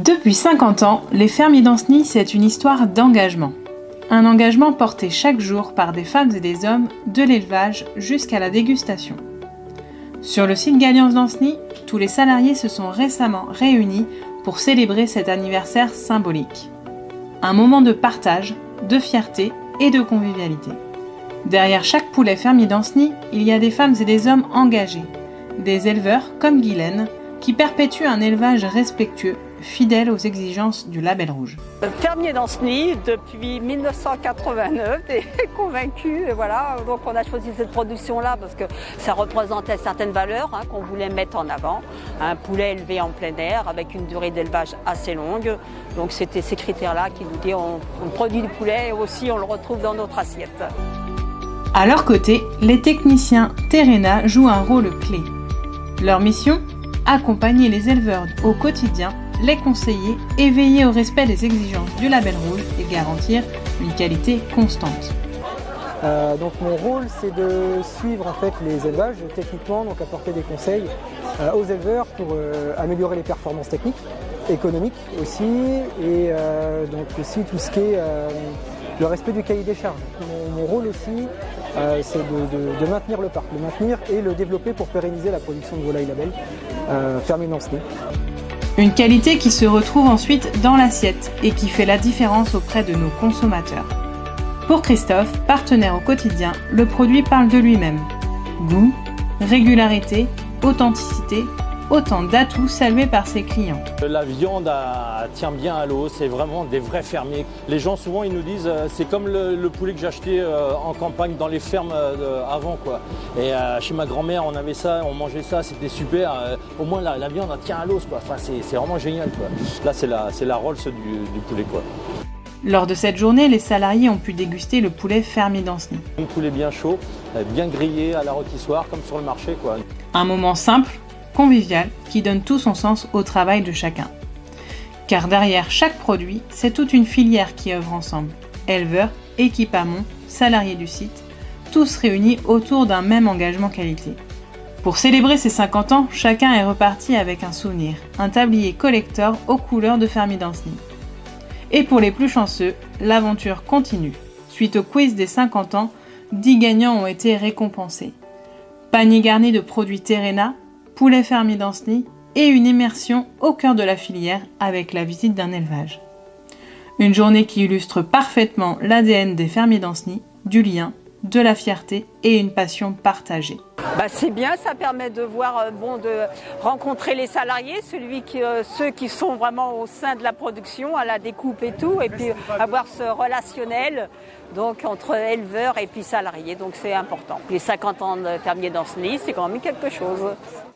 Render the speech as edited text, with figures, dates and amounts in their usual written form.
Depuis 50 ans, les fermiers d'Ancenis, c'est une histoire d'engagement. Un engagement porté chaque jour par des femmes et des hommes, de l'élevage jusqu'à la dégustation. Sur le site Galliance d'Ancenis, tous les salariés se sont récemment réunis pour célébrer cet anniversaire symbolique. Un moment de partage, de fierté et de convivialité. Derrière chaque poulet fermier d'Ancenis, il y a des femmes et des hommes engagés, des éleveurs comme Guylaine, qui perpétuent un élevage respectueux, fidèle aux exigences du label rouge. Fermier d'Ancenis depuis 1989, et convaincu, et voilà. Donc on a choisi cette production-là parce que ça représentait certaines valeurs qu'on voulait mettre en avant. Un poulet élevé en plein air avec une durée d'élevage assez longue. Donc c'était ces critères-là qui nous disent on produit du poulet et aussi on le retrouve dans notre assiette. À leur côté, les techniciens Terrena jouent un rôle clé. Leur mission ? Accompagner les éleveurs au quotidien, les conseiller et veiller au respect des exigences du label rouge et garantir une qualité constante. Donc mon rôle, c'est de suivre en fait les élevages techniquement, donc apporter des conseils aux éleveurs pour améliorer les performances techniques, économiques aussi, et donc aussi tout ce qui est le respect du cahier des charges. Mon rôle aussi, c'est de maintenir le parc, le maintenir et le développer pour pérenniser la production de volailles label fermier d'Ancenis. Une qualité qui se retrouve ensuite dans l'assiette et qui fait la différence auprès de nos consommateurs. Pour Christophe, partenaire au quotidien, le produit parle de lui-même. Goût, régularité, authenticité, autant d'atouts salués par ses clients. La viande tient bien à l'eau, c'est vraiment des vrais fermiers. Les gens souvent ils nous disent c'est comme le poulet que j'achetais en campagne dans les fermes avant quoi. Et chez ma grand-mère on avait ça, on mangeait ça, c'était super. Au moins la viande elle tient à l'os quoi. Enfin c'est vraiment génial quoi. Là c'est la Rolls du poulet quoi. Lors de cette journée, les salariés ont pu déguster le poulet fermier d'Ancenis. Un poulet bien chaud, bien grillé à la rôtissoire comme sur le marché quoi. Un moment simple, convivial, qui donne tout son sens au travail de chacun. Car derrière chaque produit, c'est toute une filière qui œuvre ensemble. Éleveurs, équipe amont, salariés du site, tous réunis autour d'un même engagement qualité. Pour célébrer ces 50 ans, chacun est reparti avec un souvenir, un tablier collector aux couleurs de fermier d'Ancenis. Et pour les plus chanceux, l'aventure continue. Suite au quiz des 50 ans, 10 gagnants ont été récompensés. Panier garni de produits Terrena, poulet fermier d'Ancenis et une immersion au cœur de la filière avec la visite d'un élevage. Une journée qui illustre parfaitement l'ADN des fermiers d'Ancenis, du lien, de la fierté et une passion partagée. C'est bien, ça permet de voir, de rencontrer les salariés, ceux qui sont vraiment au sein de la production, à la découpe et tout, et puis avoir ce relationnel donc, entre éleveurs et puis salariés, donc c'est important. Les 50 ans de fermier d'Ancenis, c'est quand même quelque chose.